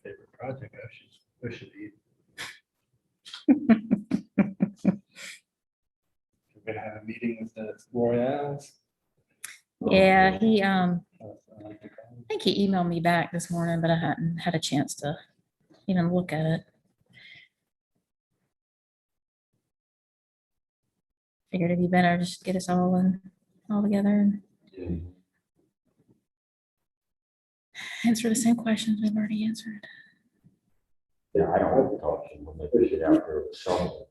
favorite project. I should be. We're gonna have a meeting with the Royales. Yeah, he, I like to call them. I think he emailed me back this morning, but I hadn't had a chance to even look at it. Figured it'd be better just get us all together and answer the same questions we've already answered. Yeah, I don't have to talk to them when they push it out there with shovel.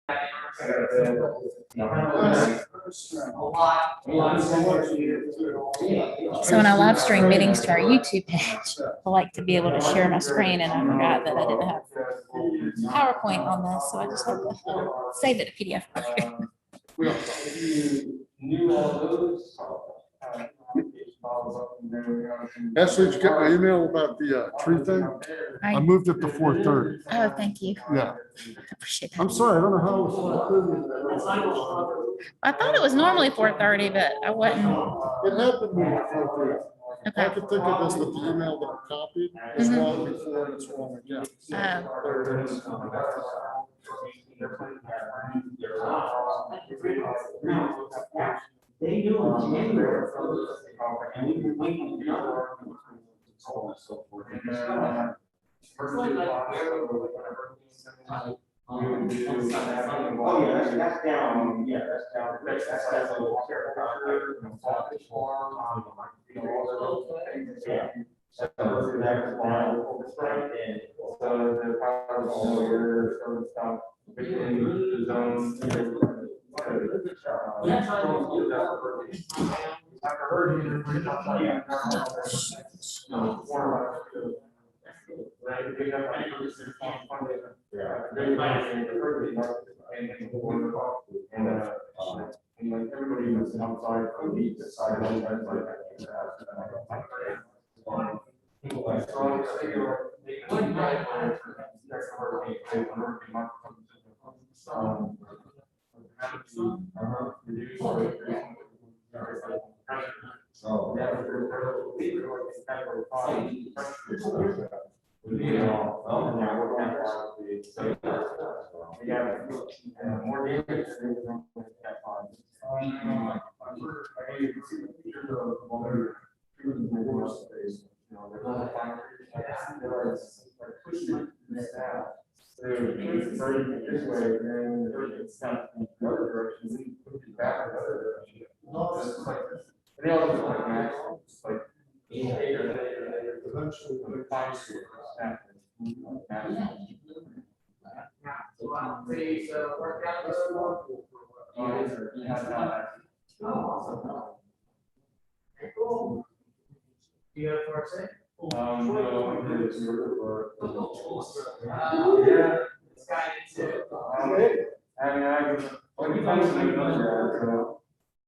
So when I live stream meetings to our YouTube page, I like to be able to share my screen, and I forgot that I didn't have PowerPoint on this, so I just had to save it to PDF. Ashley, did you get my email about the tree thing? I I, moved it to 4:30. oh, thank you. Yeah, I appreciate I'm that. sorry, I don't know how it was 4:30. I thought it was normally 4:30, but I wasn't. It had been moved to 4:30. All I Okay. could think of is that the email that I copied was wrong before and it's wrong again. There it is. They do in January. And we've been waiting. Oh, yeah, that's down, yeah, that's down. That's a little yeah. So that's why, and so the power lawyer, so stuff within the zone. And like everybody was outside on the side of more damage.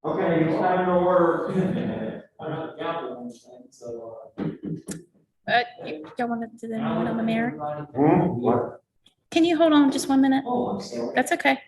Okay, it's time to order. Y'all want to do the one on the mayor? What? Can you hold on just 1 minute? That's okay.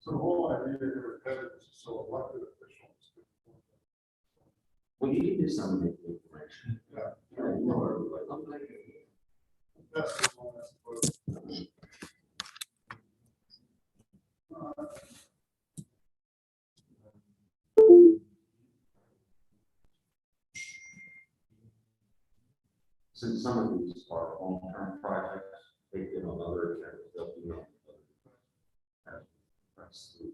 So the whole idea here is so elected officials. Well, you can do some of the information. That's the one that's supposed. Since some of these are long-term projects, they've been on other areas, they'll be on. That's the-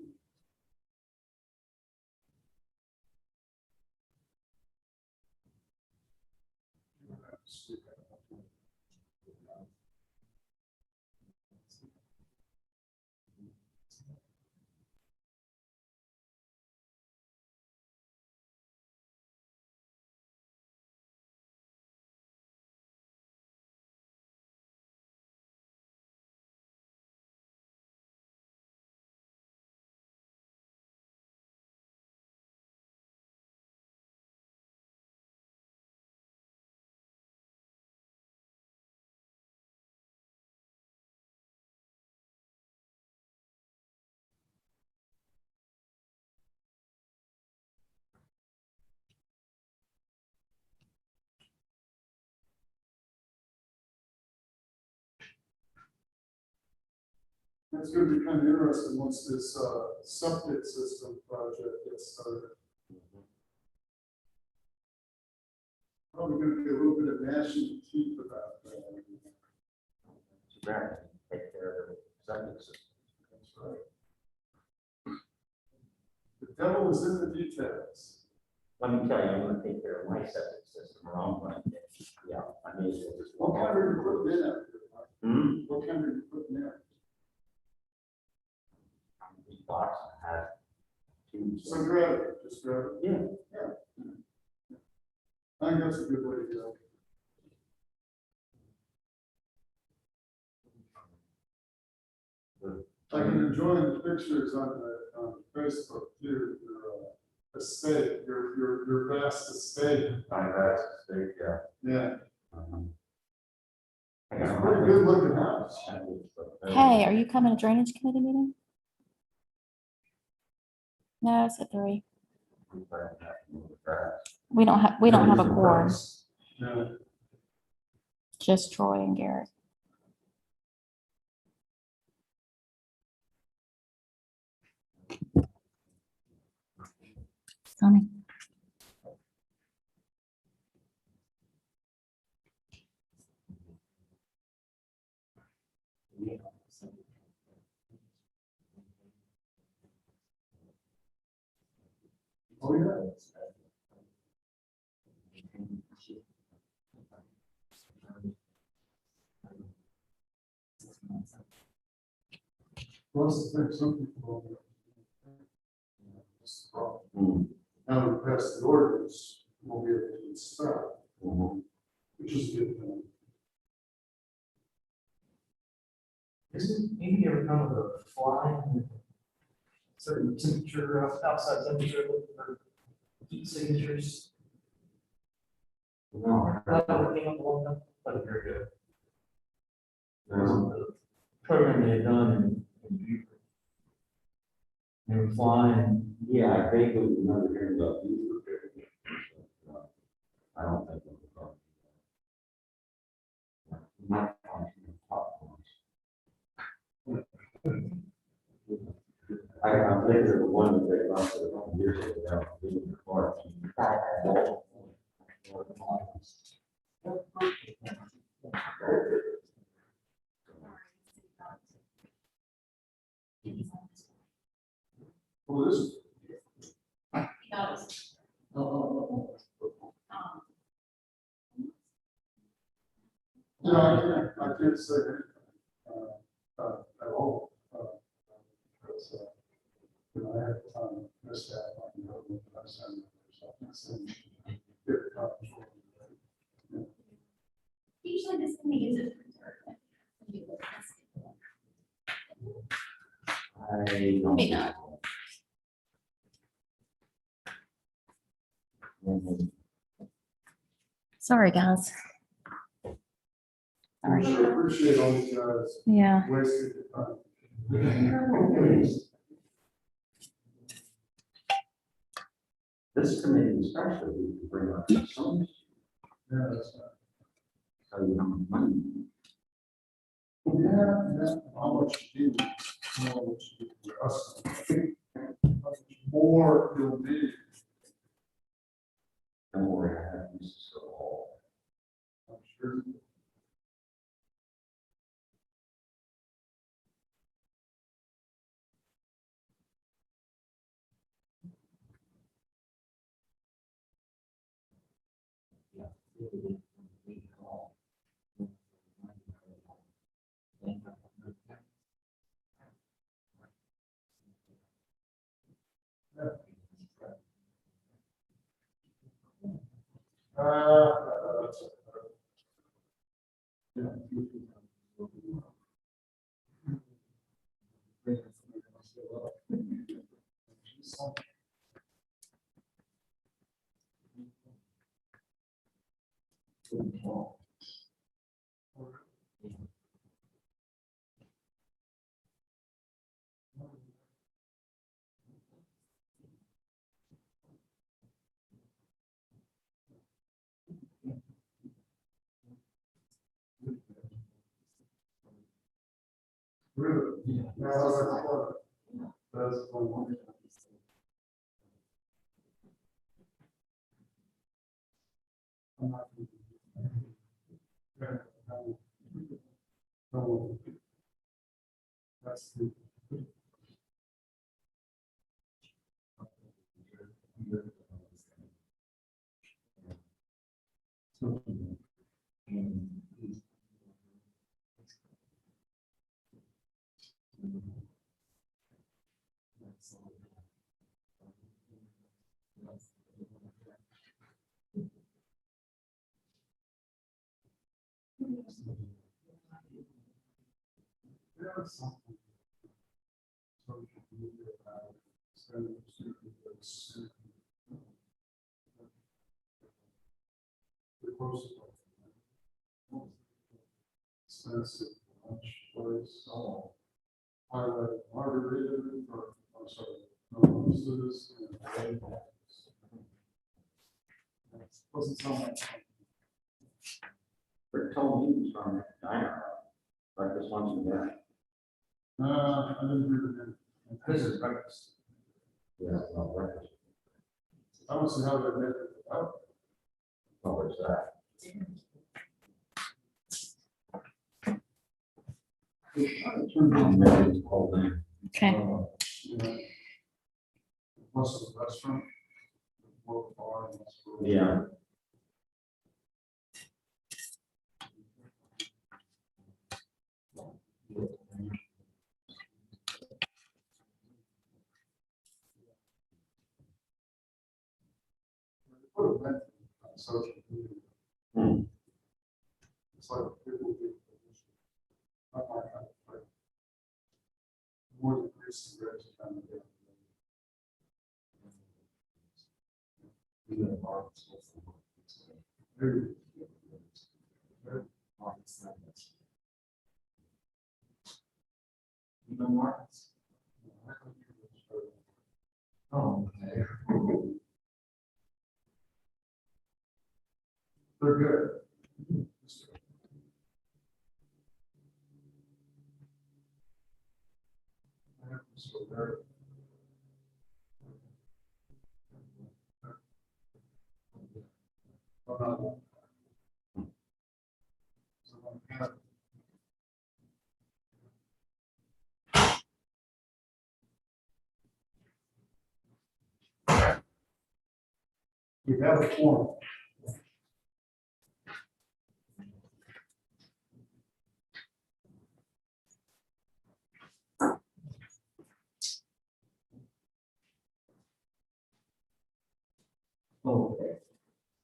It's gonna be kind of interesting once this septic system project gets started. we're gonna be a little bit of gnashing teeth about that. Too bad, take care of the septic system. That's right. The devil is in the details. Let me tell you, I'm gonna take care of my septic system, or I'm gonna, yeah, I may as well just. What kind are you putting in out there, Mike? Hmm? What kind are you putting in? These boxes have tubes. So grab it, just grab it. Yeah. I think that's a good way to go. I've been enjoying the pictures on Facebook too, your estate, your vast estate. My vast estate, yeah. Yeah, I it's a got pretty good looking house. Hey, are you coming to drainage committee meeting? No, it's at 3. We don't have a quorum, Yeah. just Troy and Garrett. Sonny. Oh, yeah. Plus, I think some people. That's the problem. Now we pass the ordinance, we'll be able to start, which is a good thing. Isn't maybe ever come with a fly and certain temperature, outside temperature, looking for heat signatures? No. That came up a long time, but very good. No. The program they had done in Beaufort. They were flying, Yeah, I vaguely remember hearing about these. I don't think. it was not on the top ones. I'm thinking of the one that they launched a couple years ago down in the park. Well, this. Oh. You know, I can't say anything, at all. Because, you know, I have missed out on the other, I sent something. Usually this thing is preserved. I don't. Maybe not. Sorry, guys. Sorry. Appreciate all you guys Yeah. wasting your time. This committee especially, we can bring up some. Yeah, that's right. So you don't mind. Yeah, how much you need, how much you need for us. How much more you'll need. Don't worry, I have uses for all. I'm sure. Really? Yeah. That's fun. That's fun. I'm not gonna- Yeah, no. That's the. There's something. Social media about the closest. Expensive lunch place. Oh. Highlight margarita or, I'm sorry, no, this is. Doesn't sound like. Rick told me he was from that diner, breakfast, lunch, and dinner. I didn't hear the name. This is breakfast. Yeah, no breakfast. I don't see how they make it out. Oh, what's that? Maybe it's called in. Okay. Yeah. Plus the restaurant. Local bar. And that's where- Yeah. Put a link on social media. Hmm. It's like people do. Not my kind of thing. More than Greece and Reds kind of thing. Very- very- You know Marcus? Oh, okay. They're good. So they're. We have a form. Oh, okay.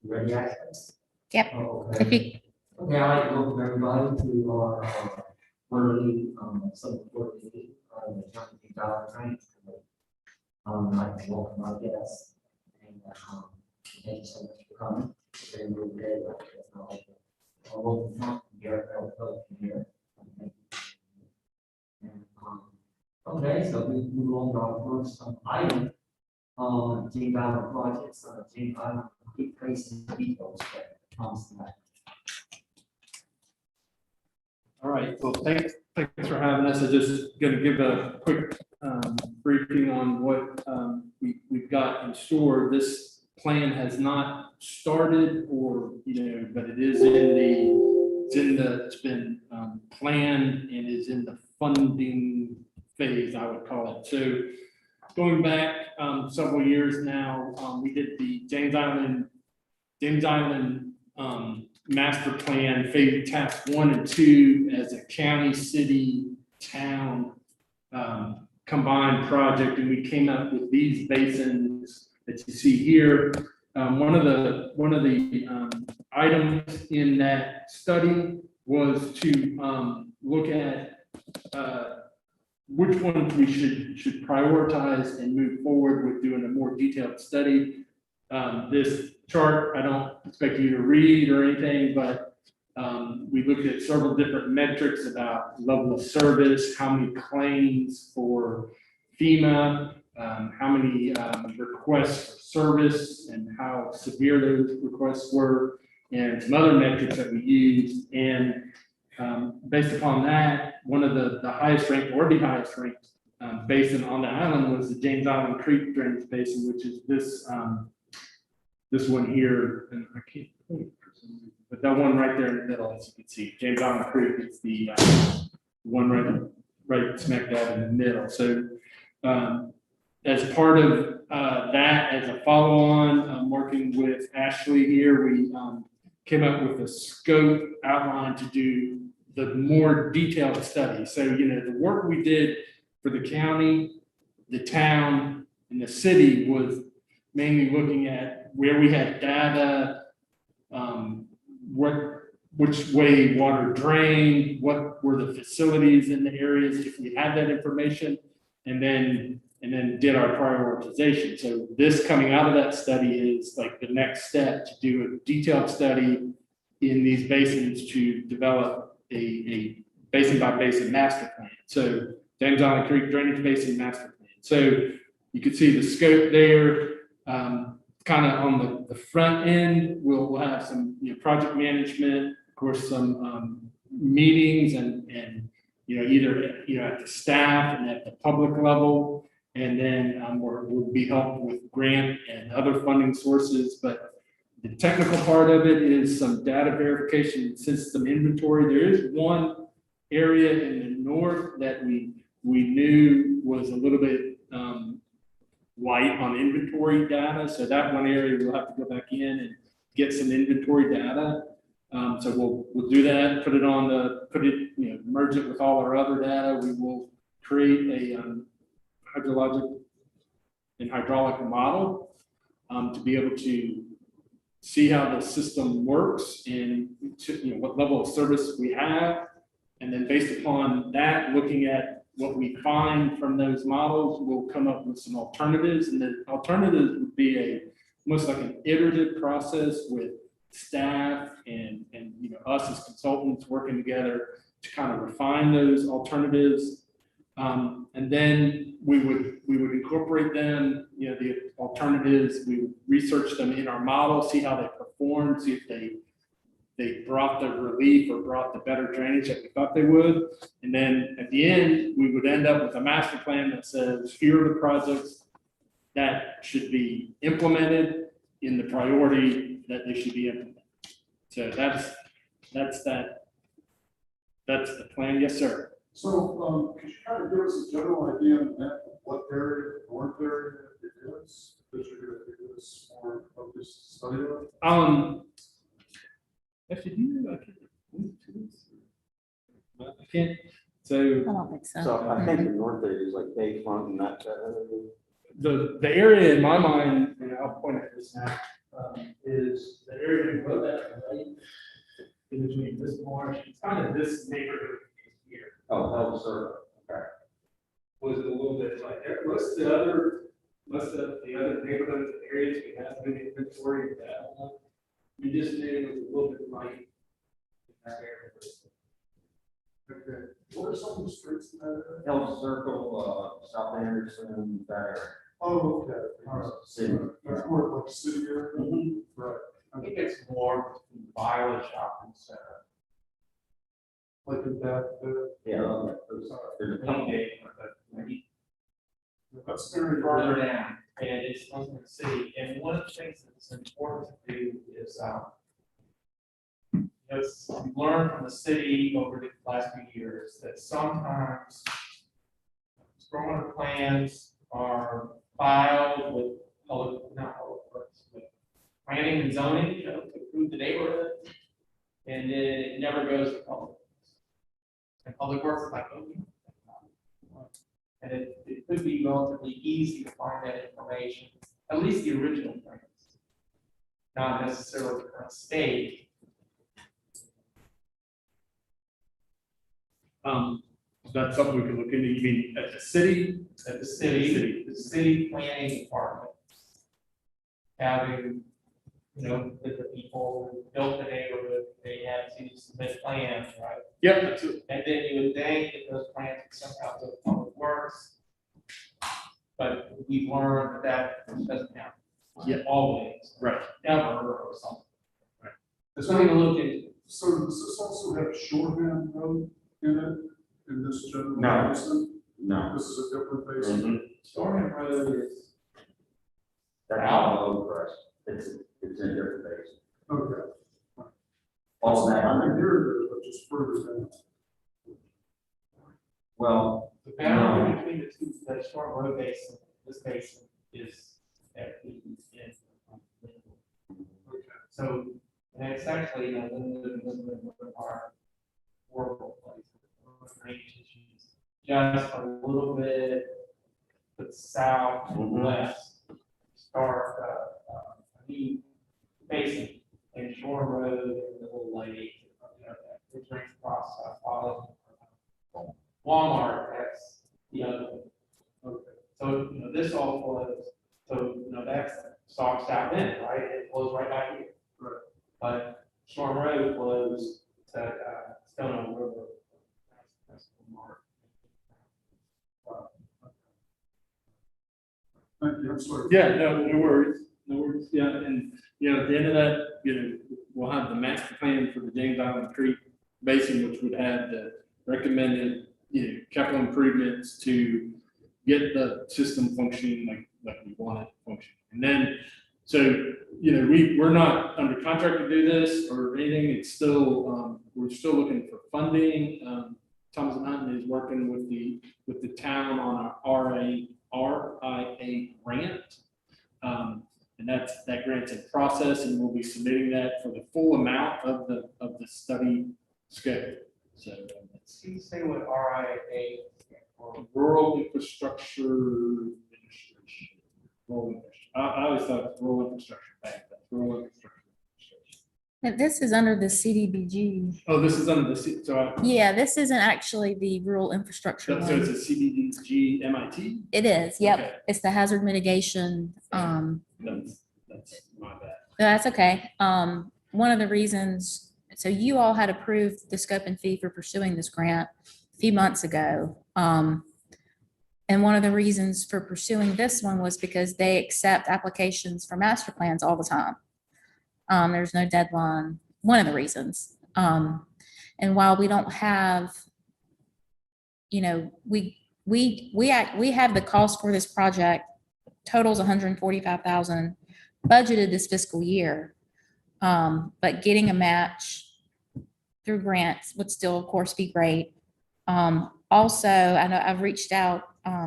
You ready, access? Yep. Oh, If okay. you, Okay, I'd like to welcome everybody to our quarterly, sub-quarterly meeting, the county dollar grant. I'd like to welcome our guests. And, thank you so much for coming. Today we're very well. Our local council, Garrett Elko, here. And, okay, so we move on to our first item. James Island projects, James Island, quick tracing details, that comes to that. All right, well, thanks for having us. I'm just going to give a quick briefing on what we've got in store. This plan has not started or, but it is it's been planned and is in the funding phase, I would call it. So going back several years now, we did the James Island master plan, phase task 1 and 2 as a county, city, town combined project, and we came up with these basins that you see here. One of the items in that study was to look at which ones we should prioritize and move forward with doing a more detailed study. This chart, I don't expect you to read or anything, but we looked at several different metrics about level of service, how many claims for FEMA, how many requests for service and how severe those requests were, and some other metrics that we used. And based upon that, one of the highest ranked or the highest ranked basin on the island was the James Island Creek Drainage Basin, which is this one here, and I can't point for that one right there in the middle, as you can see, James Island Creek is the one right smack dab in the middle. So as part of that, as a follow-on, I'm working with Ashley here. We came up with a scope outline to do the more detailed study. So, the work we did for the county, the town, and the city was mainly looking at where we had data, which way water drained, what were the facilities in the areas, if we had that information, and then did our prioritization. So this coming out of that study is like the next step to do a detailed study in these basins to develop a basin by basin master plan. So James Island Creek Drainage Basin Master Plan. So you can see the scope there. Kind of on the front end, we'll have some project management, of course, some meetings and either at the staff and at the public level, and then we'll be helped with grant and other funding sources. But the technical part of it is some data verification, system inventory. There is one area in the north that we knew was a little bit light on inventory data. So that one area we'll have to go back in and get some inventory data. So we'll do that, merge it with all our other data. We will create a hydrologic and hydraulic model to be able to see how the system works and what level of service we have. And then based upon that, looking at what we find from those models, we'll come up with some alternatives. And the alternatives would be almost like an iterative process with staff and us as consultants working together to kind of refine those alternatives. And then we would incorporate them, the alternatives, we would research them in our model, see how they perform, see if they brought the relief or brought the better drainage that we thought they would. And then at the end, we would end up with a master plan that says, here are the projects that should be implemented in the priority that they should be implemented. So that's the plan. Yes, sir. So, could you kind of give us a general idea on that, what area, north area it is, that you're going to do this more focused study on? Actually, I can't link to this. I can't. So I don't think so. So I think the north area is like Bayfront and that area. the area in my mind, and I'll point at this now, is the area we wrote that, right? In between this marsh, it's kind of this neighborhood here. Oh, hell, sir. Okay. Was a little bit like that. Most of the other neighborhoods and areas we have been inventory of that. We just knew it was a little bit light in that area. Okay, what are some of the streets in that area? Hell Circle, South Anderson, that area. Oh, okay, all right. City. That's more like city area, right? I think it's more Violet Shopping Center. Like in that, Yeah. There's a couple. that's very. Further down, and it's in the city, and one of the things that's important to do is, we've learned from the city over the last few years that sometimes stormwater plans are filed with with planning and zoning, to approve the neighborhood, and then it never goes to public. And public works is like, okay. And it could be relatively easy to find that information, at least the original plans, not necessarily the current state. That's something we could look into. You mean at the city? That the city planning department having, the people who built the neighborhood, they had to submit plans, right? Yep, that's it. And then you would think that those plans would somehow go to public works. But we've learned that doesn't happen. Yeah. Always. Right. Never or something. Right. There's something to look into. So does this also have Shoreham Road in it, in this general? No. basin? No. This is a different basin? Storming Road is, That's all over us. It's in a different base. Okay. all that I under, mean, here, but just further down. well, The boundary between the two, the storm road basin, this basin is at the end. So, and it's actually, you know, the our workable place. Drainage issues, just a little bit to the southwest, start, new basin and Shore Road and the little lake, you know, that it drains across, follow. Walmart, that's the other one. Okay. So, you know, this all flows, so, you know, that's Sauk South End, right? It flows right back here. Right. But Storm Road flows to, Stone River. That's Walmart. Thank you, I'm sorry. Yeah, no worries, no worries, yeah, and, you know, at the end of that, you know, we'll have the master plan for the James Island Creek Basin, which would have the recommended, you know, capital improvements to get the system functioning like we want it to function. And then, so, you know, we're not under contract to do this or anything, it's still, we're still looking for funding. Thomas and Hunton is working with the town on our RIA grant. And that grant's in process, and we'll be submitting that for the full amount of the study scope. So that's Can you say what RIA or Rural Infrastructure Administration. I always thought it was Rural Infrastructure Bank, that's Rural Infrastructure Administration. And this is under the CDBG. Oh, this is under so Yeah, this isn't actually the rural infrastructure so it's one. a CDBG MIT? It is, yep. Okay. It's the hazard mitigation. That's my bad. That's okay. One of the reasons, so you all had approved the scope and fee for pursuing this grant a few months ago. And one of the reasons for pursuing this one was because they accept applications for master plans all the time. There's no deadline, one of the reasons. And while we don't have, you know, we have the cost for this project, totals 145,000 budgeted this fiscal year. But getting a match through grants would still, of course, be great. Also, I know I've reached out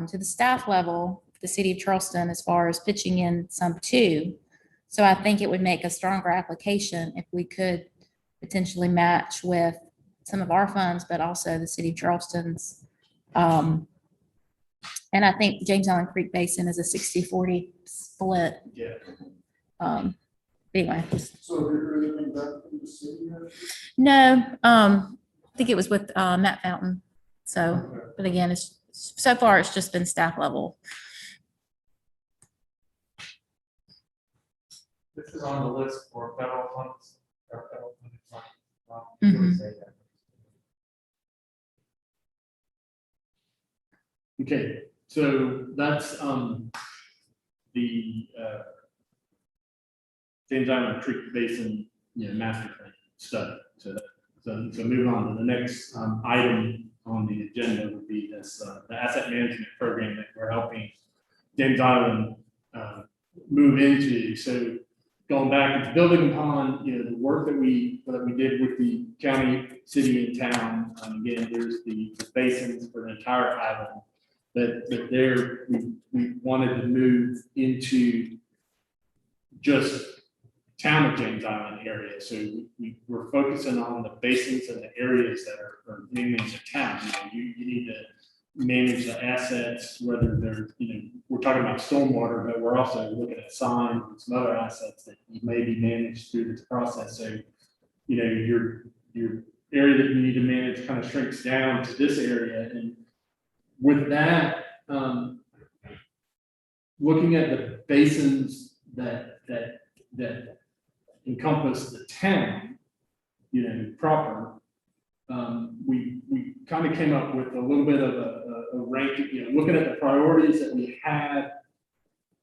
to the staff level, the city of Charleston, as far as pitching in some too. So I think it would make a stronger application if we could potentially match with some of our funds, but also the city of Charleston's. And I think James Island Creek Basin is a 60-40 split. Yeah. Anyway, So have you heard anything back from the city yet? no, I think it was with Matt Fountain. So, Okay. but again, so far it's just been staff level. this is on the list for federal funds. Or federal funding funds. Mhm. You would say that. Okay, so that's, the, James Island Creek Basin, you know, master plan study. So moving on to the next, item on the agenda would be this, the asset management program that we're helping James Island, move into. So going back, it's building upon, you know, the work that we did with the county, city, and town. Again, there's the basins for the entire island. But there, we wanted to move into just town of James Island area. So we're focusing on the basins and the areas that are mainly the town. You know, you need to manage the assets, whether they're, you know, we're talking about stormwater, but we're also looking at signs and some other assets that may be managed through this process. So, you know, your area that you need to manage kind of shrinks down to this area. And with that, looking at the basins that encompass the town, you know, proper, we kind of came up with a little bit of a ranking, you know, looking at the priorities that we had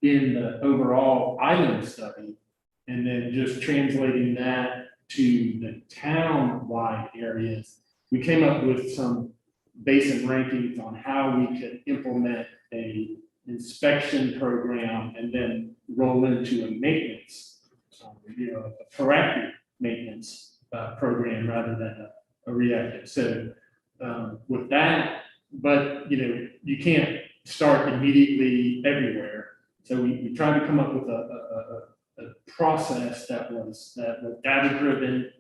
in the overall island study, and then just translating that to the town-wide areas. We came up with some basic rankings on how we could implement a inspection program and then roll into a maintenance, you know, a proactive maintenance program rather than a reactive. So with that, but you can't start immediately everywhere. So we tried to come up with a process that was data driven,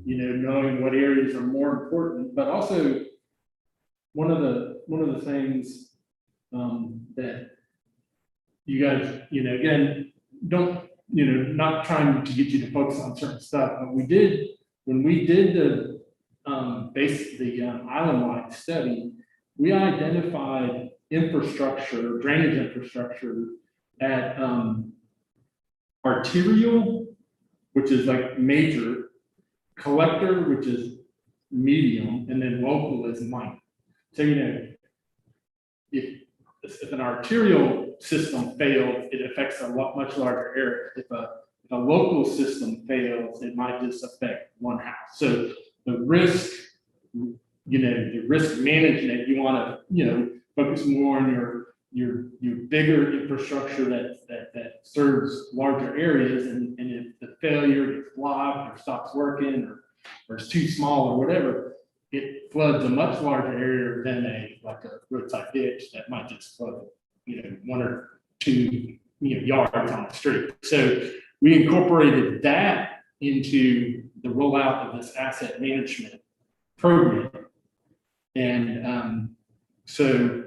knowing what areas are more important, but also one of the things that you guys, again, don't, not trying to get you to focus on certain stuff, but when we did the island-wide study, we identified infrastructure, drainage infrastructure at arterial, which is like major, collector, which is medium, and then local is minor. So, if an arterial system fails, it affects a much larger area. If a local system fails, it might just affect one house. So the risk, the risk management, you want to, focus more on your bigger infrastructure that serves larger areas. And if the failure gets blocked or stops working or it's too small or whatever, it floods a much larger area than a roadside ditch that might just flood, 1 or 2 yards on the street. So we incorporated that into the rollout of this asset management program. And so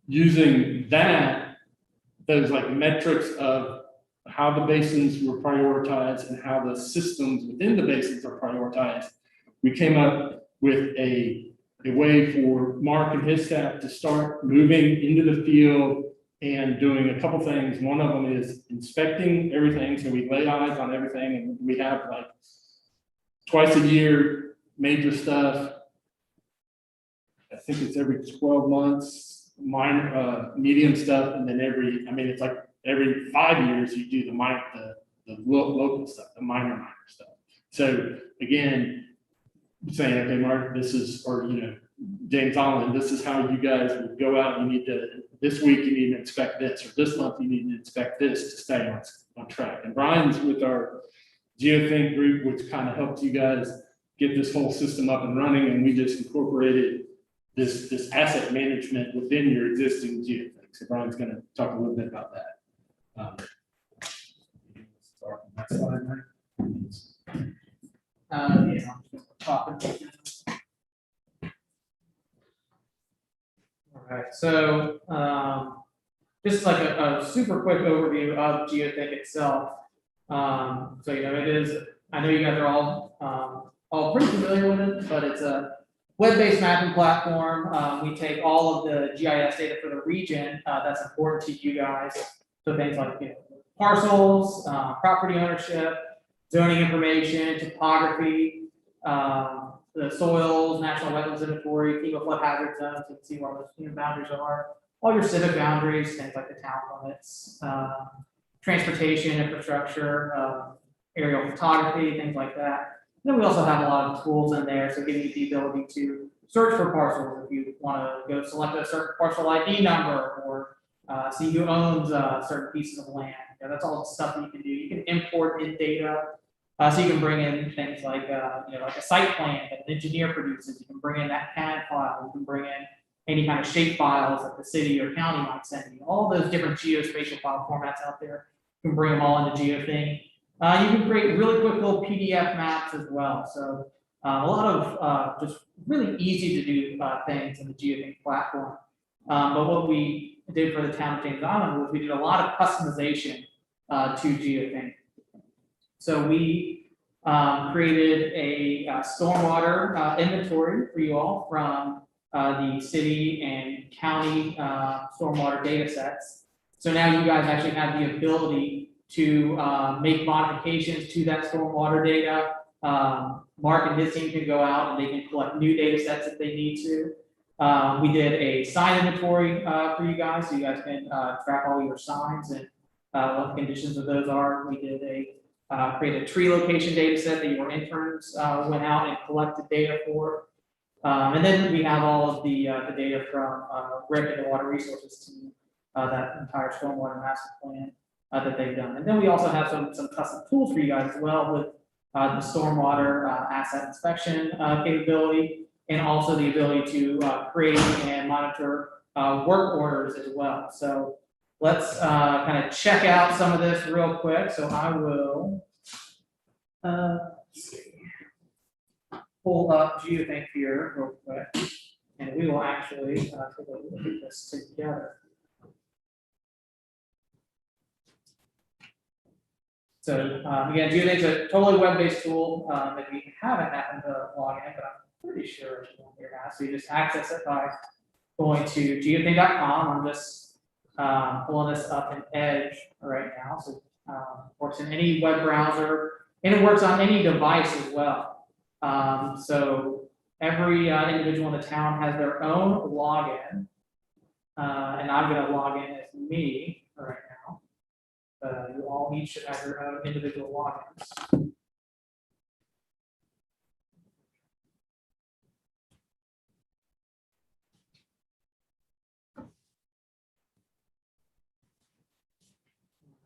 using those metrics of how the basins were prioritized and how the systems within the basins are prioritized, we came up with a way for Mark and his staff to start moving into the field and doing a couple things. One of them is inspecting everything. So we lay eyes on everything, and we have twice a year major stuff. I think it's every 12 months, minor, medium stuff, and then it's like every 5 years you do the local stuff, the minor stuff. So again, saying, okay, Mark, this is, or James Holland, this is how you guys would go out. This week you need to inspect this, or this month you need to inspect this to stay on track. And Brian's with our GeoThink group, which kind of helped you guys get this whole system up and running. And we just incorporated this asset management within your existing GeoThink. So Brian's going to talk a little bit about that. Start on that slide, Mike. Talking. All right, so just like a super quick overview of GeoThink itself. So it is. I know you guys are all pretty familiar with it, but it's a web-based mapping platform. We take all of the GIS data for the region that's important to you guys. So things like parcels, property ownership, zoning information, topography. The soils, national wetlands inventory, FEMA flood hazard zones, you can see where those boundaries are. All your civic boundaries, things like the town limits, transportation, infrastructure, aerial photography, things like that. And then we also have a lot of tools in there, so giving you the ability to search for parcels if you want to go select a certain parcel ID number or see who owns certain pieces of land. That's all the stuff that you can do. You can import in data. So you can bring in things like like a site plan that an engineer produces. You can bring in that CAD file. You can bring in any kind of shape files that the city or county might send you. All those different geospatial file formats out there. You can bring them all into GeoThink. You can create really quick little PDF maps as well. So a lot of just really easy to do things in the GeoThink platform. But what we did for the town of James Island was we did a lot of customization to GeoThink. So we created a stormwater inventory for you all from the city and county stormwater data sets. So now you guys actually have the ability to make modifications to that stormwater data. Mark and his team can go out and they can collect new data sets if they need to. We did a sign inventory for you guys, so you guys can track all your signs and what the conditions of those are. We did create a tree location data set that your interns went out and collected data for. And then we have all of the data from Rick and the Water Resources team, that entire stormwater master plan that they've done. And then we also have some custom tools for you guys as well with the stormwater asset inspection capability, and also the ability to create and monitor work orders as well. So let's kind of check out some of this real quick. So I will let's see, pull up Geothink here real quick, and we will actually take a look at this together. So again, Geothink's a totally web-based tool that we haven't happened to log in, but I'm pretty sure it's on here now. So you just access it by going to geothink.com. I'm just pulling this up in Edge right now. So works in any web browser, and it works on any device as well. So every individual in the town has their own login, and I'm going to log in as me right now. You all each should have your own individual logins.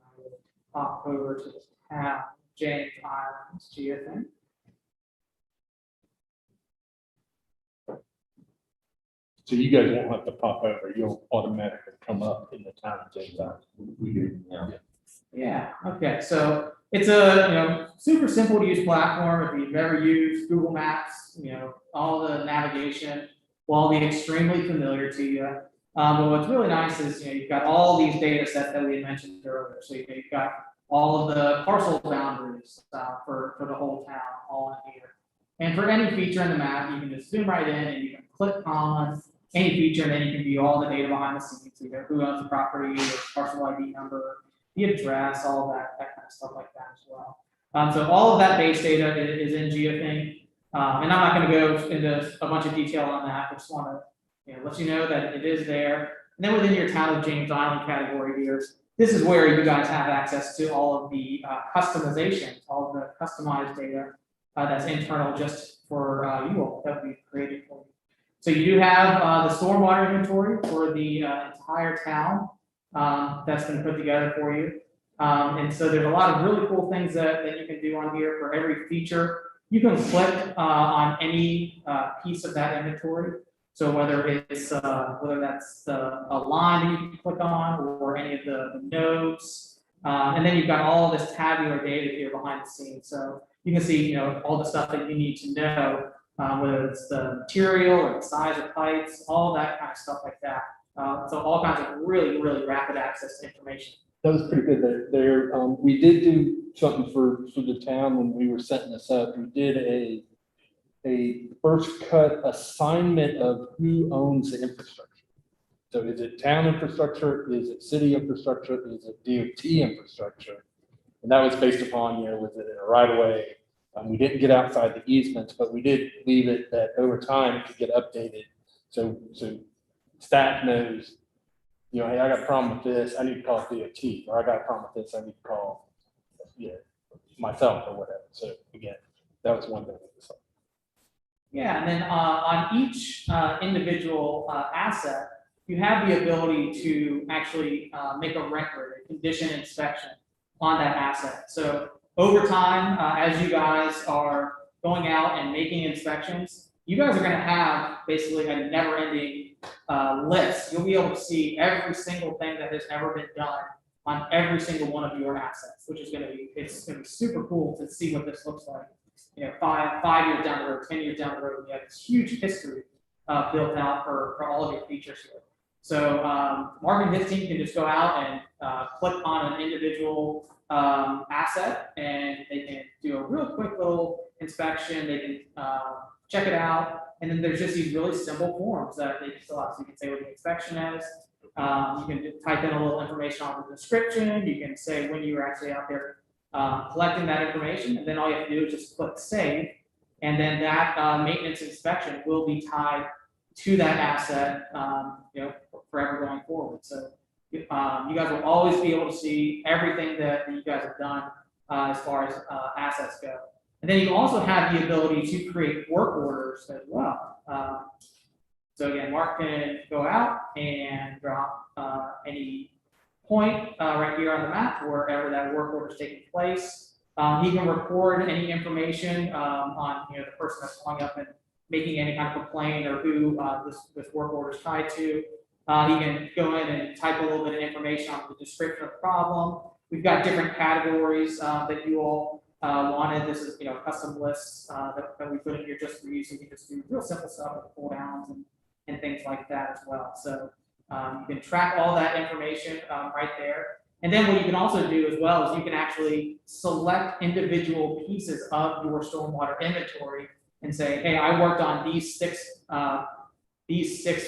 I will pop over to the tab James Islands Geothink. So you guys won't have to pop over, you'll automatically come up in the town of James Island. We do, yeah. Yeah, okay, so it's a, super simple to use platform. If you've ever used Google Maps, all the navigation will all be extremely familiar to you. But what's really nice is, you've got all these data sets that we had mentioned earlier. So you've got all of the parcel boundaries for the whole town, all in here. And for any feature in the map, you can just zoom right in and you can click on any feature, and then you can view all the data behind the scenes. So you know who owns the property, the parcel ID number, the address, all that kind of stuff like that as well. So all of that base data is in Geothink. And I'm not going to go into a bunch of detail on that. I just want to let you know that it is there. And then within your town of James Island category here, this is where you guys have access to all of the customizations, all of the customized data that's internal just for you all that we've created for you. So you do have the stormwater inventory for the entire town that's been put together for you. And so there's a lot of really cool things that you can do on here for every feature. You can click on any piece of that inventory. So whether it's whether that's a line that you can click on or any of the nodes, and then you've got all this tabular data here behind the scenes. So you can see all the stuff that you need to know, whether it's the material or the size of pipes, all that kind of stuff like that. So all kinds of really, really rapid access to information. That was pretty good there. We did do something for the town when we were setting this up. We did a first cut assignment of who owns the infrastructure. So is it town infrastructure? Is it city infrastructure? Is it DOT infrastructure? And that was based upon, was it in a right of way? We didn't get outside the easements, but we did leave it that over time it could get updated. So staff knows, hey, I got a problem with this, I need to call DOT, or I got a problem with this, I need to call, myself or whatever. So again, that was one thing. Yeah, and then on each individual asset, you have the ability to actually make a record, a condition inspection on that asset. So over time, as you guys are going out and making inspections, you guys are going to have basically a never-ending list. You'll be able to see every single thing that has ever been done on every single one of your assets, which is going to be super cool to see what this looks like. 5 years down the road, 10 years down the road, we have this huge history built out for all of your features here. So Mark and his team can just go out and click on an individual asset, and they can do a real quick little inspection. They can check it out, and then there's just these really simple forms that they can fill out. So you can say what the inspection is. You can type in a little information on the description. You can say when you were actually out there collecting that information, and then all you have to do is just click save, and then that maintenance inspection will be tied to that asset, forever going forward. So you guys will always be able to see everything that you guys have done as far as assets go. And then you also have the ability to create work orders as well. So again, Mark can go out and drop any point right here on the map wherever that work order is taking place. He can record any information on, the person that's calling up and making any kind of complaint or who this work order is tied to. He can go in and type a little bit of information on the description of the problem. We've got different categories that you all wanted. This is, custom lists that we put in here just for you, so you can just do real simple stuff with pull downs and things like that as well. So you can track all that information right there. And then what you can also do as well is you can actually select individual pieces of your stormwater inventory and say, hey, I worked on these six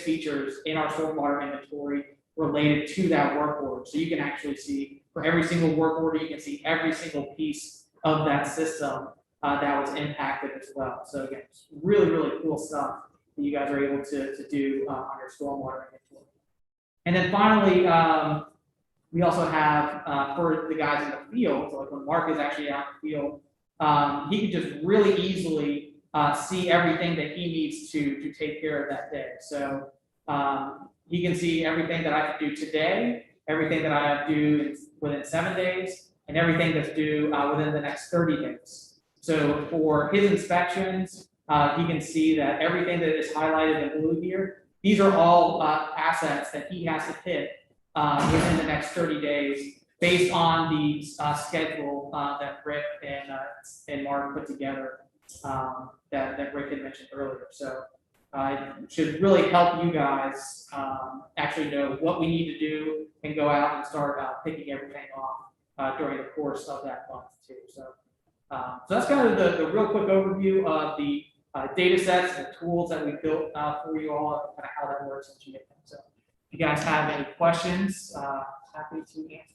features in our stormwater inventory related to that work order. So you can actually see for every single work order, you can see every single piece of that system that was impacted as well. So again, it's really, really cool stuff that you guys are able to do on your stormwater inventory. And then finally, we also have for the guys in the field, so like when Mark is actually out in the field, he can just really easily see everything that he needs to take care of that day. So he can see everything that I have to do today, everything that I have to do within 7 days, and everything that's due within the next 30 days. So for his inspections, he can see that everything that is highlighted in blue here, these are all assets that he has to hit within the next 30 days based on the schedule that Rick and Mark put together that Rick had mentioned earlier. So it should really help you guys actually know what we need to do and go out and start picking everything off during the course of that month too. So that's kind of the real quick overview of the data sets and tools that we built for you all, and kind of how that works in GFM. So if you guys have any questions, happy to answer.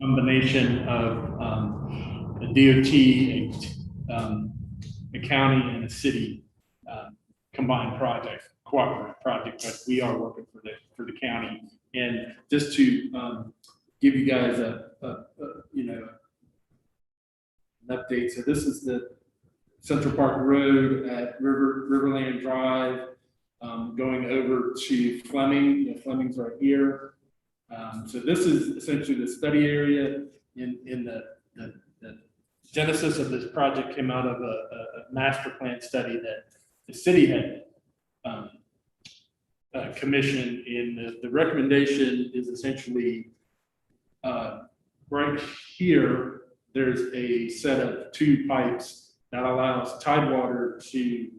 Combination of a DOT, a county, and a city combined project, cooperative project, but we are working for the county. And just to give you guys you know, an update. So this is the Central Park Road at Riverland Drive, going over to Fleming. Fleming's right here. So this is essentially the study area in the genesis of this project came out of a master plan study that the city had commissioned. In the recommendation is essentially right here, there's a set of 2 pipes that allows tide water to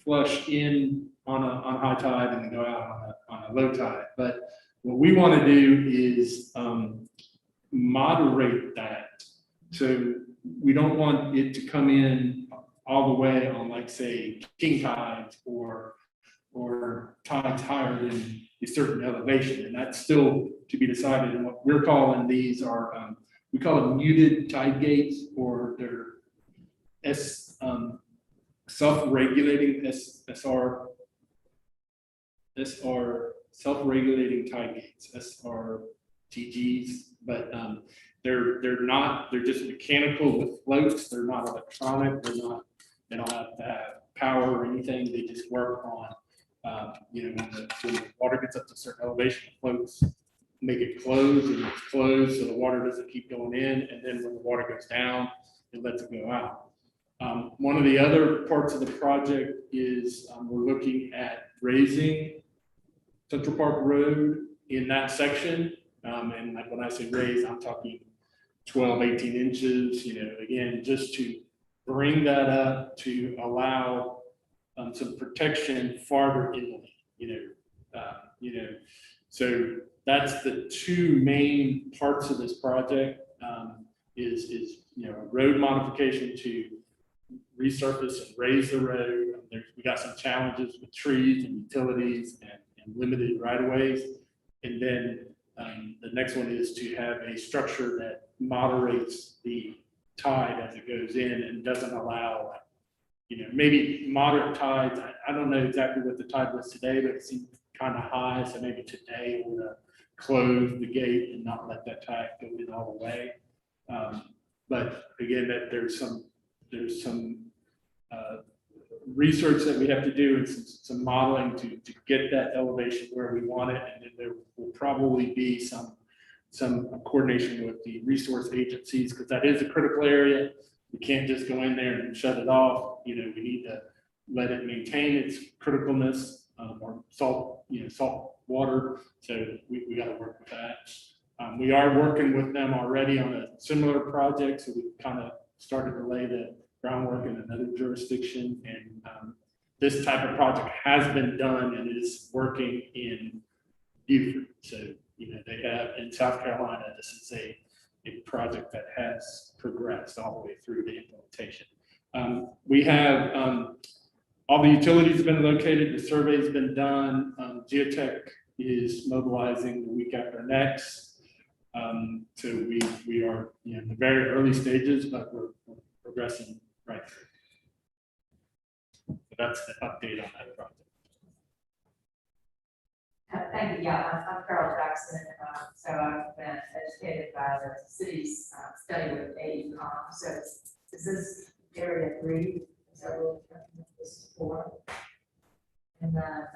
flush in on high tide and then go out on a low tide. But what we want to do is moderate that. So we don't want it to come in all the way on, like, say, king tides or tides higher than a certain elevation. And that's still to be decided. And what we're calling these are, we call them muted tide gates, or they're self-regulating self-regulating tide gates, SRTGs, but they're just mechanical with floats. They're not electronic. They don't have to have power or anything. They just work on, when the water gets up to a certain elevation, the floats make it close, and it's closed so the water doesn't keep going in. And then when the water goes down, it lets it go out. One of the other parts of the project is we're looking at raising Central Park Road in that section. And like when I say raise, I'm talking 12, 18 inches, again, just to bring that up to allow some protection farther inland, so that's the 2 main parts of this project, is a road modification to resurface and raise the road. We got some challenges with trees and utilities and limited right of ways. And then the next one is to have a structure that moderates the tide as it goes in and doesn't allow, maybe moderate tides. I don't know exactly what the tide was today, but it seemed kind of high. So maybe today we'll close the gate and not let that tide go in all the way. But again, that there's some research that we have to do and some modeling to get that elevation where we want it. And then there will probably be some coordination with the resource agencies, because that is a critical area. We can't just go in there and shut it off. We need to let it maintain its criticalness, or salt water. So we got to work with that. We are working with them already on a similar project. So we kind of started to lay the groundwork in another jurisdiction. And this type of project has been done and is working in Beaufort. So, they have in South Carolina, this is a project that has progressed all the way through the implementation. We have all the utilities have been located, the survey's been done. Geotech is mobilizing the week after next. So we are in the very early stages, but we're progressing right through. So that's the update on that project. Thank you. Yeah, I'm Carol Jackson. So I've been educated by the city's study with AECOM. So is this area 3? Is that what this is for? And then,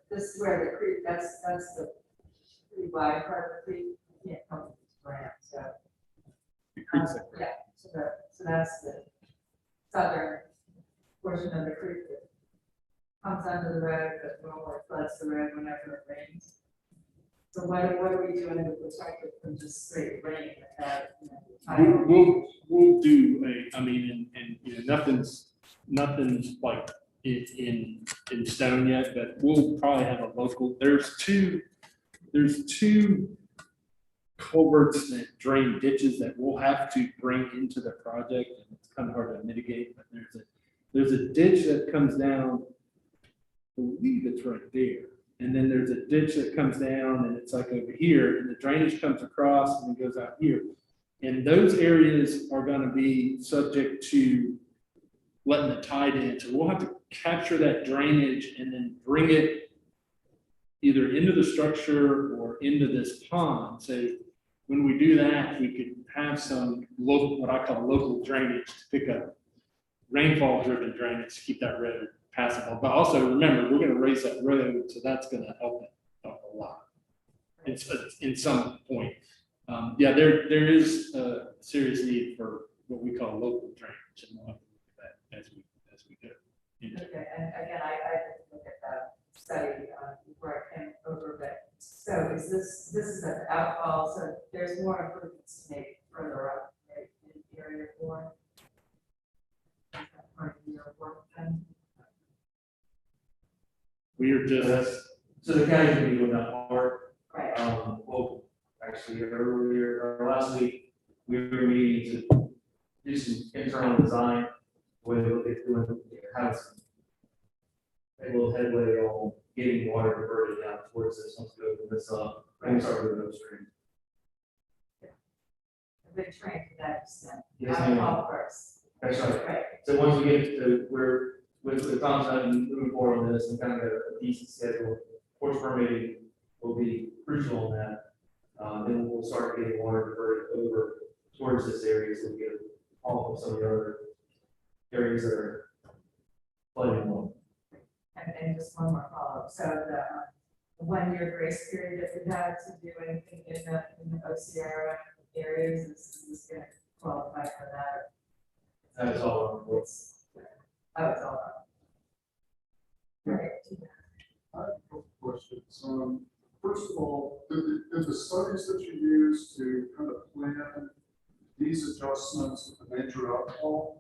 this is where the creek. That's the pretty wide part of the creek. You can't come to this grant. So yeah. So that's the southern portion of the creek that comes under the road, but normally floods the road whenever it rains. So what are we doing to protect it from just straight rain? We'll do nothing's like in stone yet, but we'll probably have a local. There's two culverts that drain ditches that we'll have to bring into the project, and it's kind of hard to mitigate. But there's a ditch that comes down. I believe it's right there. And then there's a ditch that comes down and it's like over here, and the drainage comes across and it goes out here. And those areas are gonna be subject to letting the tide in. So we'll have to capture that drainage and then bring it either into the structure or into this pond. So when we do that, we could have some local, what I call local drainage to pick up rainfall driven drainage to keep that road passable. But also remember, we're gonna raise that road, so that's gonna help it up a lot. In some point. Yeah, there is a serious need for what we call local drainage, and we'll have to look at that as we go. Okay, and again, I didn't look at that study, before I came over, but, so is this is an outfall, so there's more improvements to make further up, right, in area 4? Is that part of your work then? We are So just, that's, so the county's gonna be doing that part. Right, Well, actually, earlier, or last week, we were meeting to do some internal design, where we look at doing, have some a little headway on getting water diverted down towards this, once we open this up, and start moving upstream. a big train to that extent, Yes, ma'am. outfall first. That's right. Right, So once we get to where, with Tom's and moving forward on this and kind of a decent schedule, course permitting will be crucial on that. Then we'll start getting water diverted over towards this area, so we get all of some of the other areas that are flooding more. and just one more follow-up, so the 1 year grace period that we had to do anything in the OCR areas, is this gonna qualify for that? That is all. It's, oh, it's all up. Right. I have a couple questions. First of all, did the studies that you use to kind of plan these adjustments with the major outfall,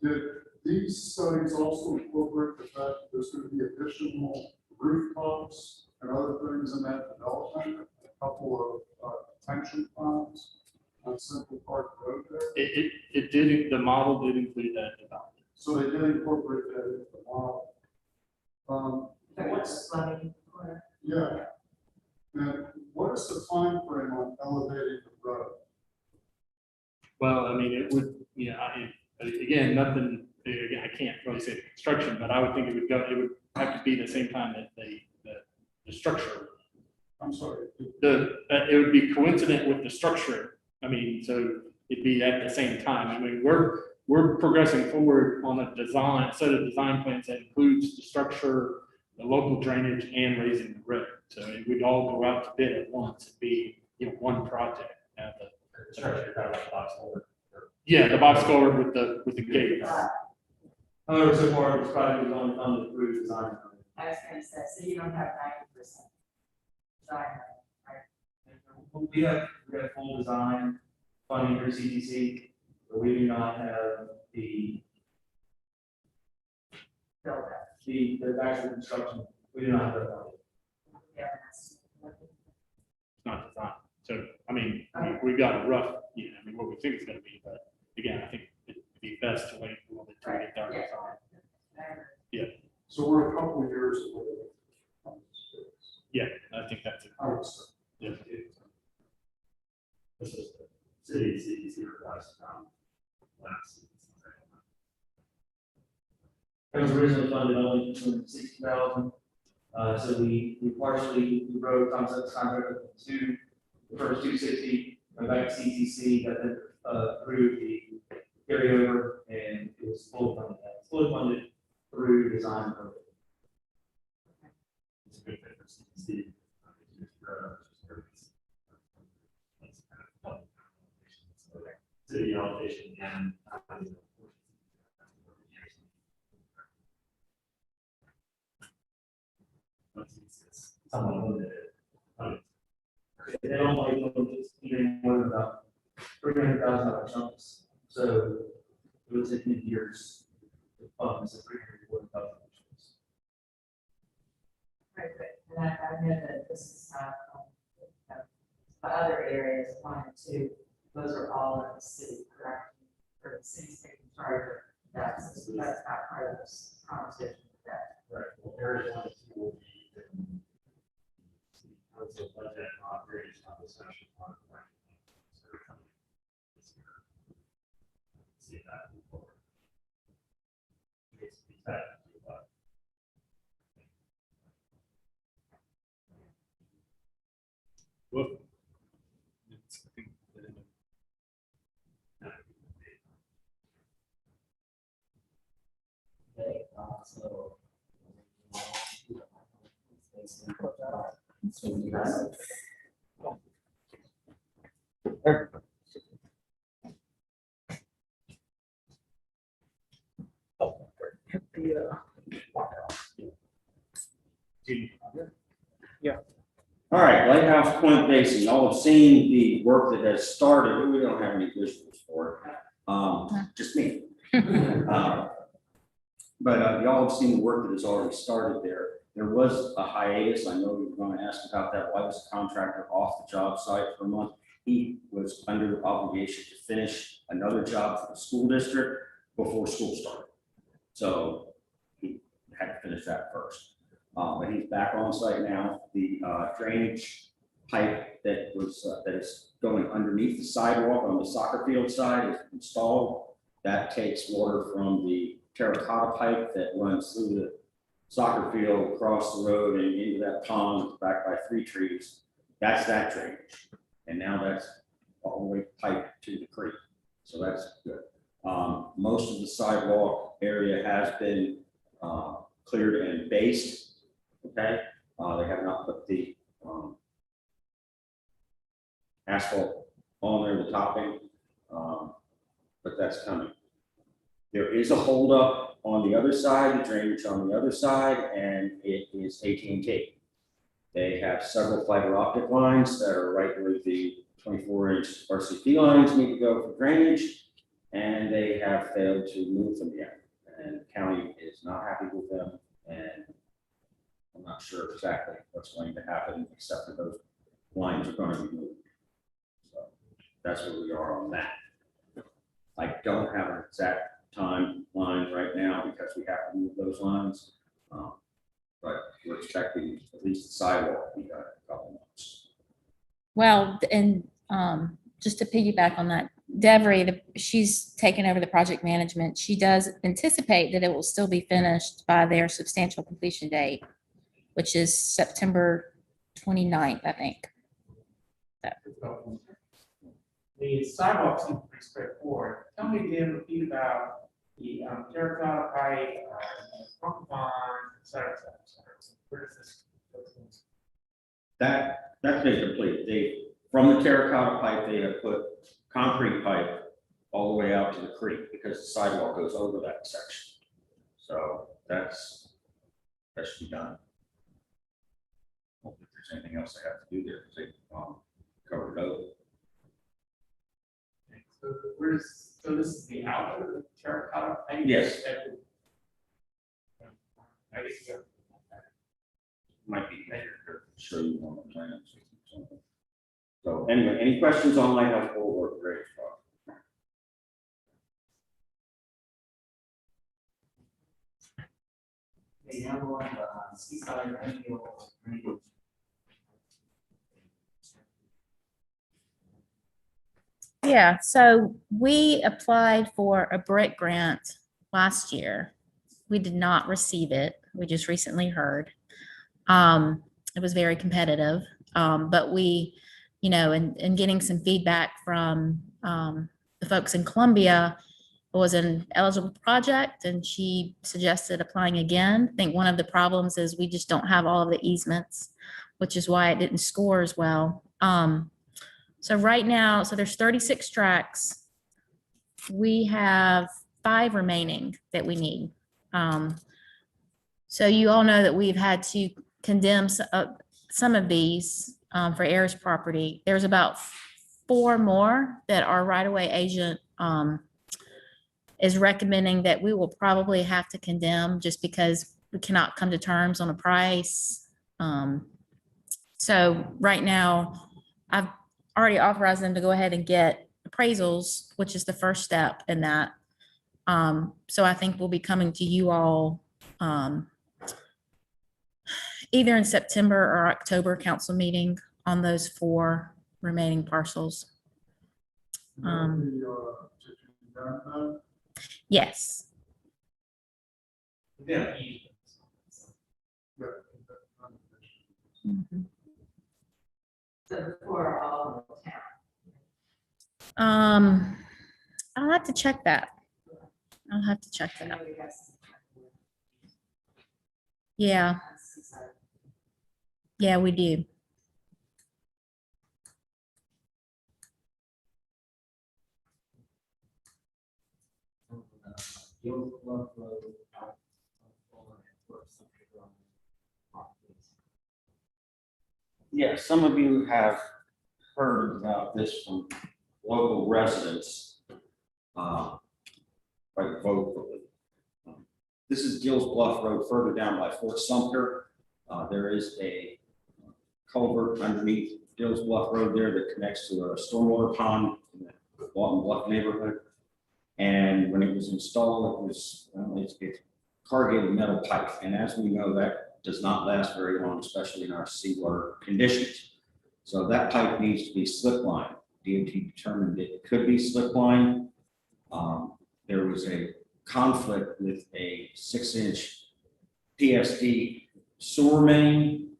did these studies also incorporate the fact that there's going to be additional rooftops and other things in that development? A couple of detention ponds on Central Park Road there? it did, the model did include that development. So they did incorporate that into the model. But what's flooding or? Yeah. And what is the time frame on elevating the road? Well, I mean, it would, again, nothing, again, I can't really say construction, but I would think it would have to be the same time that the structure. I'm sorry. It would be coincident with the structure. I mean, so it'd be at the same time. I mean, we're progressing forward on a design, set of design plans that includes the structure, the local drainage, and raising the road. So it would all go out to bid at once. It'd be, one project. Structure, kind of like a box culvert. Yeah, the box culvert with the gate. However, so far, this project was only funded through design. I was gonna say, so you don't have 90% design, right? We have full design funding through CTC, but we do not have the Build that. the actual construction. We do not have that funding. Yeah, that's. It's not designed. So, I mean, we've got a rough, what we think it's gonna be, but again, I think it'd be best to wait a little bit to get that design. So we're a couple of years away from this. Yeah, I think that's it. I would say. Yeah. This is the city CDC request last. It was originally funded only $260,000. So we partially wrote concept contract with the first 260, went back to CTC, got them approved the carryover, and it was fully funded. It's fully funded through design. It's a good fit for CDC. City elevation and. Someone limited. They don't like even more than about $300,000 chunks. So it would take me years to fund the $340,000 chunks. Right, but, and I know that this is not, the other areas, 1 and 2, those are all in the city, correct? Or the city's taking charge of that, so that's not part of this conversation today. Right, well, area 1 and 2 will be. Council budget and operation on the session. Whoop. Okay, so. All right, Lighthouse Point Basin, y'all have seen the work that has started, we don't have any visuals for it, just me. But y'all have seen the work that has already started there. There was a hiatus, I know you were gonna ask about that, why was the contractor off the job site for a month? He was under obligation to finish another job for the school district before school started. So he had to finish that first. But he's back on site now. The drainage pipe that is going underneath the sidewalk on the soccer field side is installed. That takes water from the terracotta pipe that runs through the soccer field, across the road and into that pond back by 3 trees. That's that drainage. And now that's all the way piped to the creek. So that's good. Most of the sidewalk area has been cleared and based. Okay, they have not put the asphalt on there, the topping, but that's coming. There is a holdup on the other side, the drainage on the other side, and it is AT&T. They have several fiber optic lines that are right where the 24-inch RCP lines need to go for drainage, and they have failed to move them yet. And the county is not happy with them, and I'm not sure exactly what's going to happen, except that those lines are going to be moved. So that's where we are on that. I don't have an exact timeline right now because we have to move those lines. But we're expecting at least the sidewalk to be done in a couple months. Well, and just to piggyback on that, Devery, she's taken over the project management. She does anticipate that it will still be finished by their substantial completion date, which is September 29th, I think. The sidewalks seem pretty straightforward. Tell me again, repeat about the terracotta pipe, front pond, et cetera, et cetera, et cetera. Where does this? That's been completed. From the terracotta pipe, they have put concrete pipe all the way out to the creek because the sidewalk goes over that section. So that should be done. Hope if there's anything else they have to do there, because they covered it over. So this is the outlet of the terracotta pipe? Yes. I guess, yeah. Might be easier to show you on the plans or something. So anyway, any questions on Lighthouse Boulevard or Graves Park? They have one, seaside annual drainage. Yeah, so we applied for a BRIC grant last year. We did not receive it. We just recently heard. It was very competitive, but we, you know, and getting some feedback from the folks in Columbia, it was an eligible project and she suggested applying again. I think one of the problems is we just don't have all of the easements, which is why it didn't score as well. So right now, so there's 36 tracks. We have 5 remaining that we need. So you all know that we've had to condemn some of these for heirs property. There's about 4 more that our right-of-way agent is recommending that we will probably have to condemn just because we cannot come to terms on a price. So right now, I've already authorized them to go ahead and get appraisals, which is the first step in that. So I think we'll be coming to you all either in September or October council meeting on those 4 remaining parcels. Yes. Yeah. Mhm. So before all of the town. I'll have to check that. I'll have to check I that. know we got some. Yeah, yeah, we do. Gil's Bluff Road, out on First Century Road, properties. Yeah, some of you have heard about this from local residents. Quite vocally. This is Gills Bluff Road further down by Fort Sumter. There is a culvert underneath Gills Bluff Road there that connects to a stormwater pond in the Walton Bluff neighborhood. And when it was installed, it was, it's corrugated metal pipe. And as we know, that does not last very long, especially in our seawater conditions. So that pipe needs to be slip line. DOT determined it could be slip line. There was a conflict with a 6-inch PSD sewer main,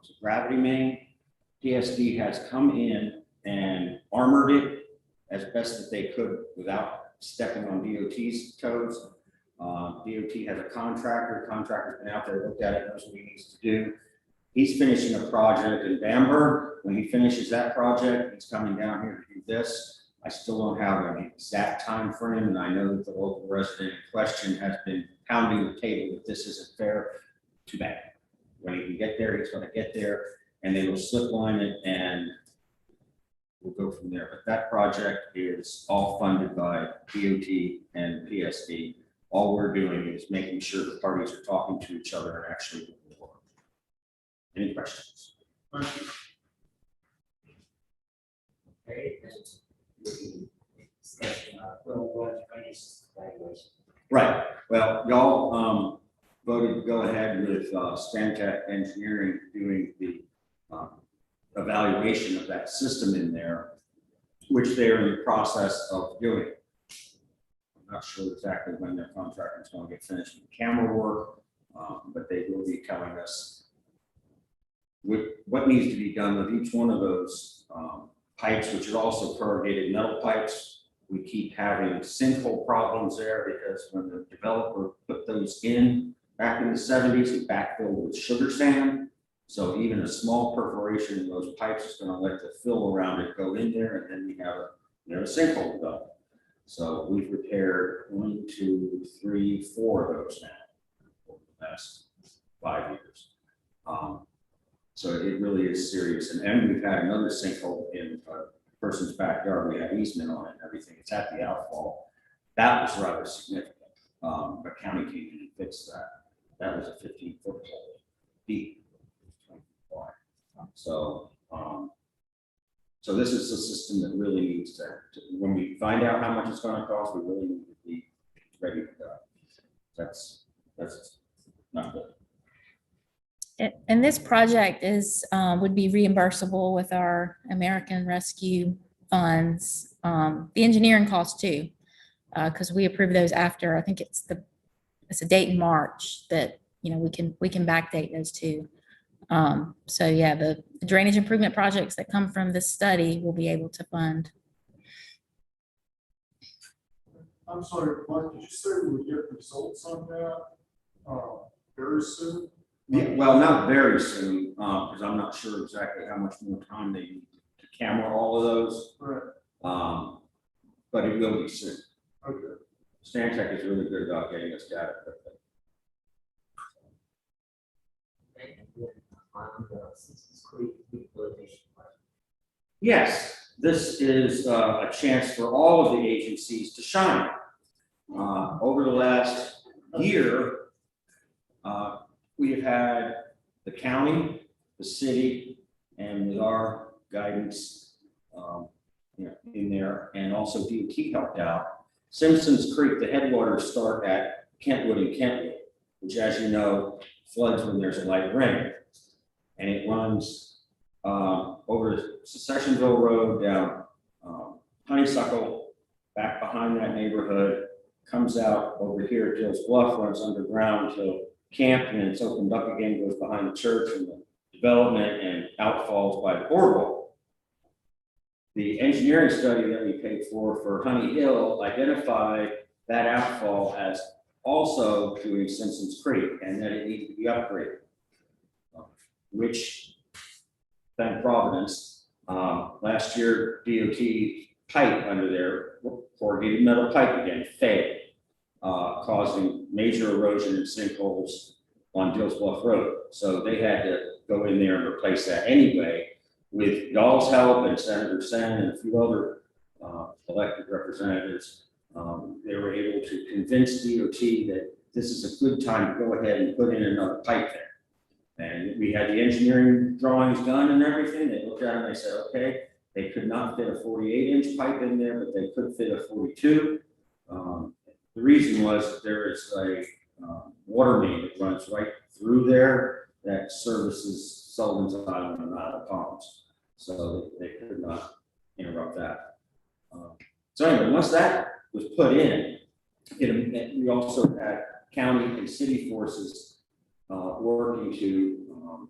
it's a gravity main. PSD has come in and armored it as best that they could without stepping on DOT's toes. DOT has a contractor's been out there, looked at it, knows what he needs to do. He's finishing a project in Bamberg. When he finishes that project, he's coming down here to do this. I still don't have an exact time frame, and I know that the local resident in question has been pounding the table that this isn't fair. Too bad. When he can get there, he's gonna get there, and they will slip line it, and we'll go from there. But that project is all funded by DOT and PSD. All we're doing is making sure the parties are talking to each other and actually moving forward. Any questions? Thank you. Okay, then we discussion, what drainage evaluation. Right, well, y'all voted to go ahead with Stantec Engineering doing the evaluation of that system in there, which they're in the process of doing. I'm not sure exactly when their contract is going to get finished with camera work, but they will be telling us what needs to be done with each one of those pipes, which are also corrugated metal pipes. We keep having sinkhole problems there because when the developer put those in back in the 70s, he backfilled with sugar sand. So even a small perforation in those pipes is going to let the fill around it go in there, and then we have a sinkhole done. So we've repaired 1, 2, 3, 4 of those now over the last 5 years. So it really is serious. And we've had another sinkhole in a person's backyard. We have easement on it and everything. It's at the outfall. That was rather significant. The county came in and fixed that. That was a 15-foot hole deep. So, so this is a system that really needs to, when we find out how much it's going to cost, we really need to be ready to go. That's not good. And this project is, would be reimbursable with our American Rescue funds, the engineering costs too. Because we approve those after, I think it's a date in March that, we can backdate those too. So yeah, the drainage improvement projects that come from this study will be able to fund. I'm sorry, Mike, did you say we would get results on that very soon? Yeah, well, not very soon, because I'm not sure exactly how much more time they need to camera all of those. Right. But it will be soon. Okay. Stantec is really good about getting us data quickly. On the Simpsons Creek rehabilitation project. Yes, this is a chance for all of the agencies to shine. Over the last year, we have had the county, the city, and with our guidance in there, and also DOT helped out. Simpsons Creek, the headwaters start at Kentwood and Kentwood, which, as you know, floods when there's a light rain. And it runs over Secessionville Road down Honeysuckle, back behind that neighborhood, comes out over here at Gills Bluff, runs underground till Camp, and it's opened up again, goes behind the church and the development, and outfalls by the Orville. the engineering study that we paid for Honey Hill identified that outfall as also doing Simpsons Creek and that it needed to be upgraded. Which, thank Providence, last year DOT pipe under there, corrugated metal pipe again, failed, causing major erosion and sinkholes on Dills Bluff Road. So they had to go in there and replace that anyway. With y'all's help and Senator Sen and a few other elected representatives, they were able to convince DOT that this is a good time to go ahead and put in another pipe there. And we had the engineering drawings done and everything. They looked at it and they said, okay, they could not fit a 48-inch pipe in there, but they could fit a 42. The reason was there is a water main that runs right through there that services Sullivan's Island and Isle Palms. So they could not interrupt that. So anyway, once that was put in, we also had county and city forces working to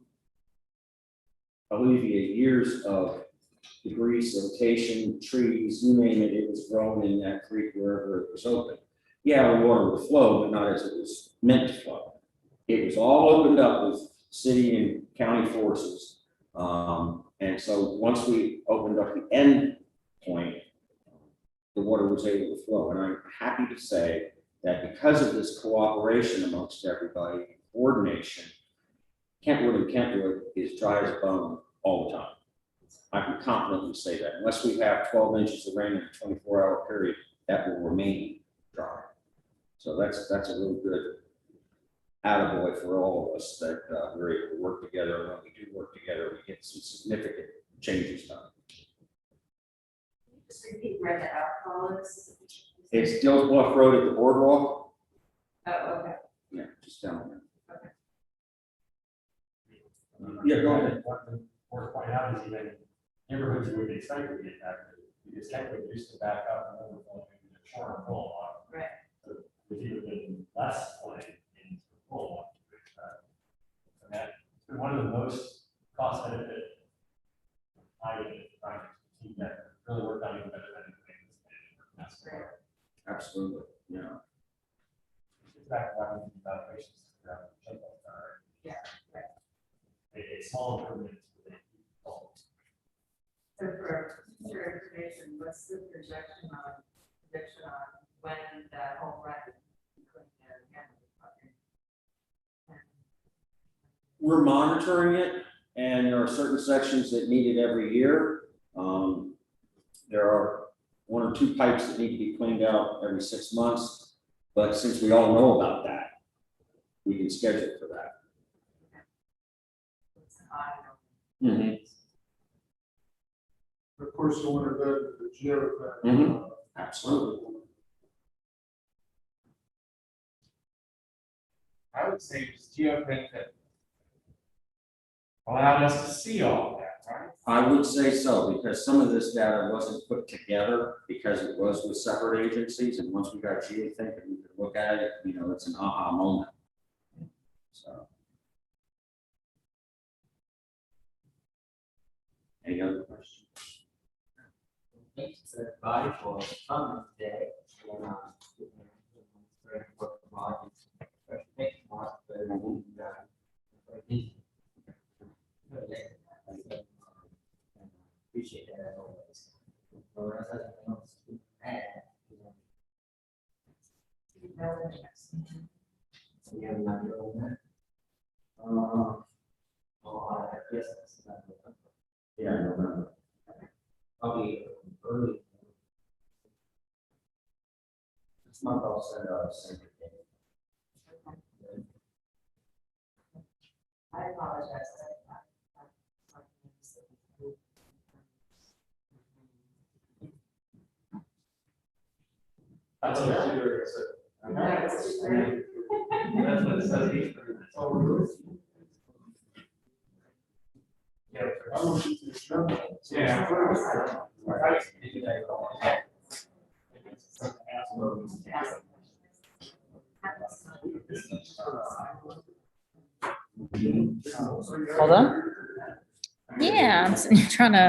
alleviate years of debris, siltation, trees, you name it, it was growing in that creek wherever it was open. Yeah, the water would flow, but not as it was meant to flow. It was all opened up with city and county forces. And so once we opened up the end point, the water was able to flow. And I'm happy to say that because of this cooperation amongst everybody, coordination, Kentwood and Kentwood is dry as a bone all the time. I can confidently say that unless we have 12 inches of rain in a 24-hour period, that will remain dry. So that's a really good attaboy for all of us that we're able to work together. And when we do work together, we get some significant changes done. Just repeat where the outfall is. It's Dills Bluff Road at the boardwalk. Oh, okay. Yeah, just down there. Okay. Yeah, go ahead. What the worth point out is even neighborhoods you would expect to be affected, because Kentwood used to back up and overflow into the shore and full lot. Right. So there's even been less flooding in full lot. And that's been one of the most cost benefit projects to keep that really worked out even better than that's Right. Absolutely, yeah. it's back to why we do evaluations to figure out what the shut-offs are. Yeah, right. A small improvement with a huge result. So for future information, what's the prediction on when that whole run will be cleaned out again? We're monitoring it, and there are certain sections that need it every year. There are 1 or 2 pipes that need to be cleaned out every 6 months, but since we all know about that, we can schedule for that. It's an ongoing. Of course, you want to go to the geotech. Mhm. Absolutely. I would say it was geotech that allowed us to see all of that, right? I would say so, because some of this data wasn't put together because it was with separate agencies, and once we got geotech and we could look at it, you know, it's an aha moment. So. Any other questions? Thanks to everybody for coming today. And, for the project. Thank you, Mark, for appreciate that as always. For us, I don't add. So you have an idea on that? I guess that's not. Yeah, I remember. Probably early. This month I'll send out a second. I apologize. That's what I'm curious. That's great. That's what it says. I want you to show me. Yeah. Hold on. Yeah, I'm sitting here trying to